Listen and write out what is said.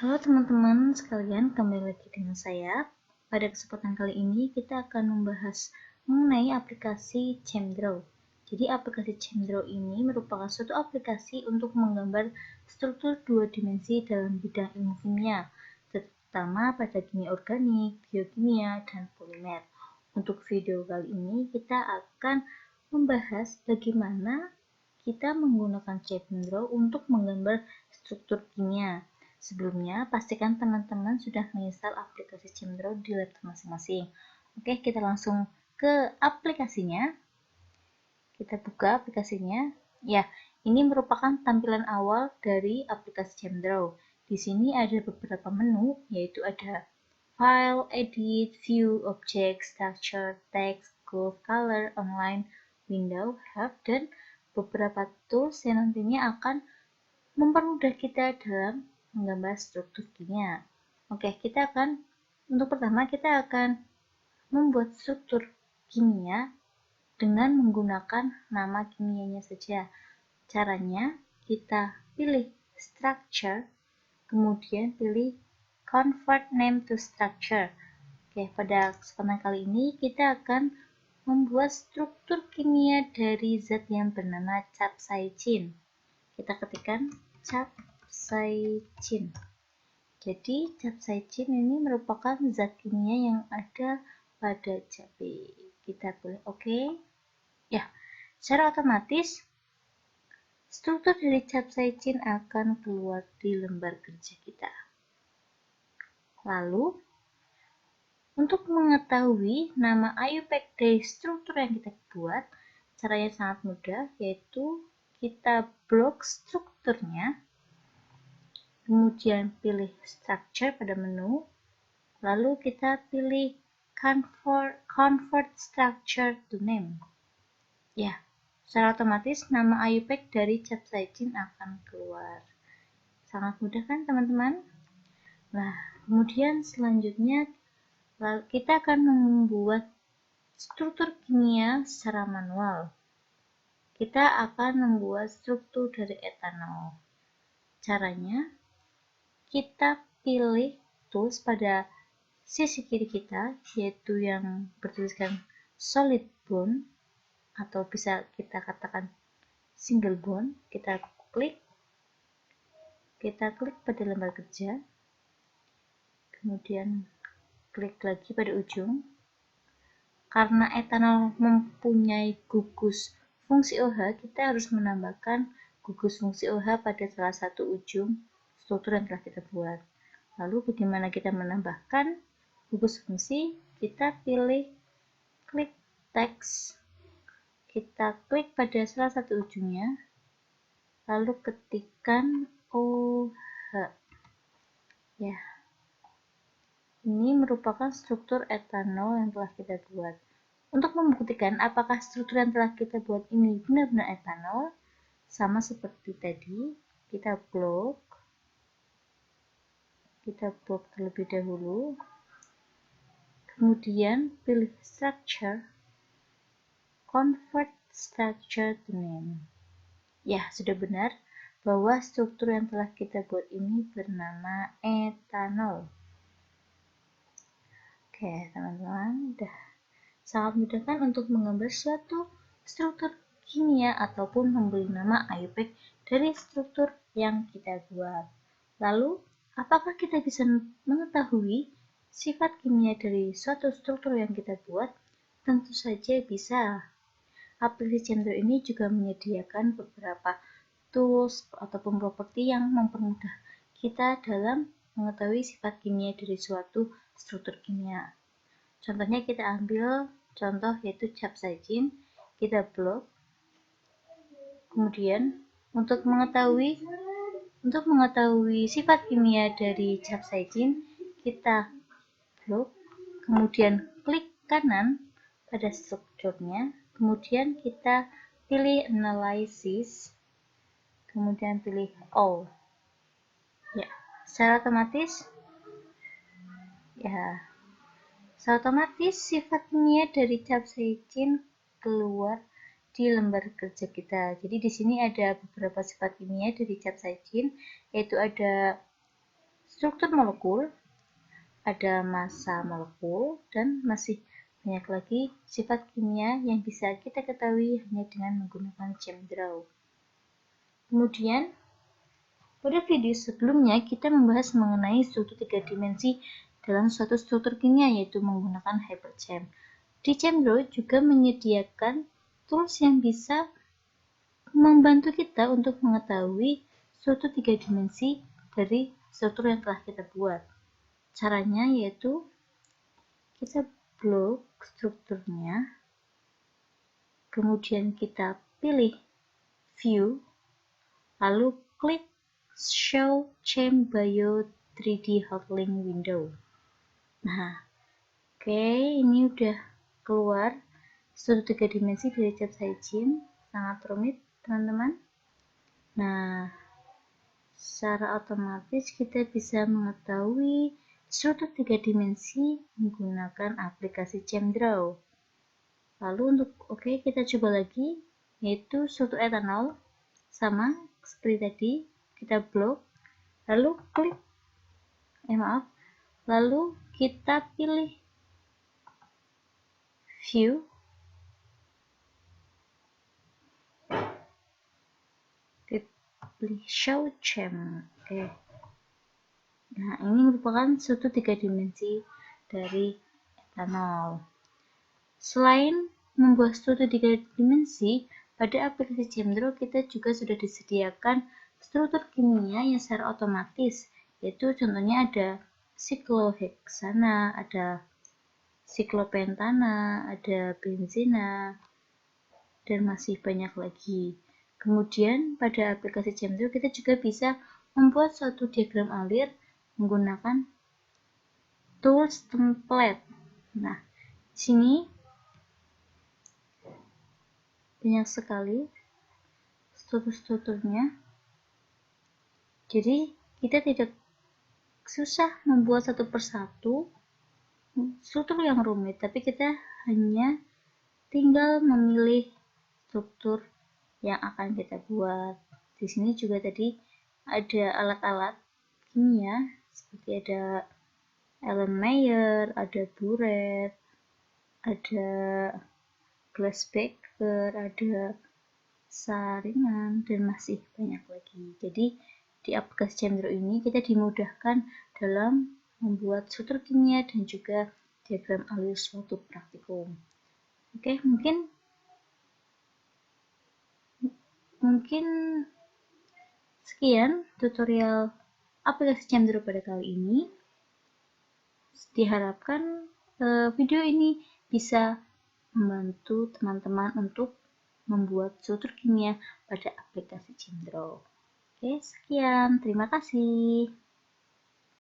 Halo teman-teman sekalian, kembali lagi dengan saya. Pada kesempatan kali ini kita akan membahas mengenai aplikasi ChemDraw. Jadi aplikasi ChemDraw ini merupakan suatu aplikasi untuk menggambar struktur dua dimensi dalam bidang ilmu kimia, terutama pada kimia organik, biokimia, dan polimer. Untuk video kali ini kita akan membahas bagaimana kita menggunakan ChemDraw untuk menggambar struktur kimia. Sebelumnya, pastikan teman-teman sudah menginstal aplikasi ChemDraw di laptop masing-masing. Oke, kita langsung ke aplikasinya. Kita buka aplikasinya. Ya, ini merupakan tampilan awal dari aplikasi ChemDraw. Di sini ada beberapa menu, yaitu ada File, Edit, View, Object, Structure, Text, Groove, Color, Online, Window, Help, dan beberapa tools yang nantinya akan mempermudah kita dalam menggambar struktur kimia. Oke, untuk pertama kita akan membuat struktur kimia dengan menggunakan nama kimianya saja. Caranya, kita pilih structure, kemudian pilih convert name to structure. Oke, pada kesempatan kali ini kita akan membuat struktur kimia dari zat yang bernama capsaicin. Kita ketikkan capsaicin. Jadi capsaicin ini merupakan zat kimia yang ada pada cabai. Kita pilih oke. Ya, secara otomatis struktur dari capsaicin akan keluar di lembar kerja kita. Lalu, untuk mengetahui nama IUPAC dari struktur yang kita buat, caranya sangat mudah, yaitu kita blok strukturnya, kemudian pilih structure pada menu, lalu kita pilih convert structure to name. Ya, secara otomatis nama IUPAC dari capsaicin akan keluar. Sangat mudah kan teman-teman? Nah, kemudian selanjutnya kita akan membuat struktur kimia secara manual. Kita akan membuat struktur dari etanol. Caranya, kita pilih tools pada sisi kiri kita, yaitu yang bertuliskan solid bond, atau bisa kita katakan single bond. Kita klik pada lembar kerja, kemudian klik lagi pada ujung. Karena etanol mempunyai gugus fungsi OH, kita harus menambahkan gugus fungsi OH pada salah satu ujung struktur yang telah kita buat. Lalu bagaimana kita menambahkan gugus fungsi? Kita pilih klik teks, kita klik pada salah satu ujungnya, lalu ketikkan OH. Ya, ini merupakan struktur etanol yang telah kita buat. Untuk membuktikan apakah struktur yang telah kita buat ini benar-benar etanol, sama seperti tadi, kita blok terlebih dahulu, kemudian pilih structure, convert structure to name. Ya, sudah benar bahwa struktur yang telah kita buat ini bernama etanol. Oke, teman-teman, udah sangat mudah kan untuk menggambar suatu struktur kimia ataupun memberi nama IUPAC dari struktur yang kita buat. Lalu, apakah kita bisa mengetahui sifat kimia dari suatu struktur yang kita buat? Tentu saja bisa. Aplikasi ChemDraw ini juga menyediakan beberapa tools ataupun properti yang mempermudah kita dalam mengetahui sifat kimia dari suatu struktur kimia. Contohnya kita ambil contoh yaitu capsaicin, kita blok. Kemudian untuk mengetahui sifat kimia dari capsaicin, kita blok, kemudian klik kanan pada strukturnya, kemudian kita pilih analysis, kemudian pilih all. Ya, secara otomatis sifat kimia dari capsaicin keluar di lembar kerja kita. Jadi di sini ada beberapa sifat kimia dari capsaicin, yaitu ada struktur molekul, ada massa molekul, dan masih banyak lagi sifat kimia yang bisa kita ketahui hanya dengan menggunakan ChemDraw. Kemudian, pada video sebelumnya kita membahas mengenai struktur 3 dimensi dalam suatu struktur kimia, yaitu menggunakan Hyperchem. Di ChemDraw juga menyediakan tools yang bisa membantu kita untuk mengetahui struktur 3 dimensi dari struktur yang telah kita buat. Caranya yaitu kita blok strukturnya, kemudian kita pilih View, lalu klik Show ChemBio 3D Hotlink Window. Nah, oke, ini udah keluar struktur 3 dimensi dari capsaicin. Sangat rumit, teman-teman. Nah, secara otomatis kita bisa mengetahui struktur 3 dimensi menggunakan aplikasi ChemDraw. Lalu kita coba lagi, yaitu struktur etanol. Sama seperti tadi, kita blok, lalu klik, lalu kita pilih View, pilih Show Chem. Oke. Nah, ini merupakan struktur 3 dimensi dari etanol. Selain membuat struktur 3 dimensi, pada aplikasi ChemDraw kita juga sudah disediakan struktur kimia yang secara otomatis, yaitu contohnya ada sikloheksana, ada siklopentana, ada benzena, dan masih banyak lagi. Kemudian pada aplikasi ChemDraw kita juga bisa membuat suatu diagram alir menggunakan tools template. Nah, di sini banyak sekali struktur-strukturnya. Jadi kita tidak susah membuat satu persatu struktur yang rumit, tapi kita hanya tinggal memilih struktur yang akan kita buat. Di sini juga tadi ada alat-alat kimia seperti ada Erlenmeyer, ada Buret, ada Glassbaker, ada saringan, dan masih banyak lagi. Jadi di aplikasi ChemDraw ini kita dimudahkan dalam membuat struktur kimia dan juga diagram alir suatu praktikum. Oke, mungkin sekian tutorial aplikasi ChemDraw pada kali ini. Diharapkan video ini bisa membantu teman-teman untuk membuat struktur kimia pada aplikasi ChemDraw. Oke, sekian. Terima kasih.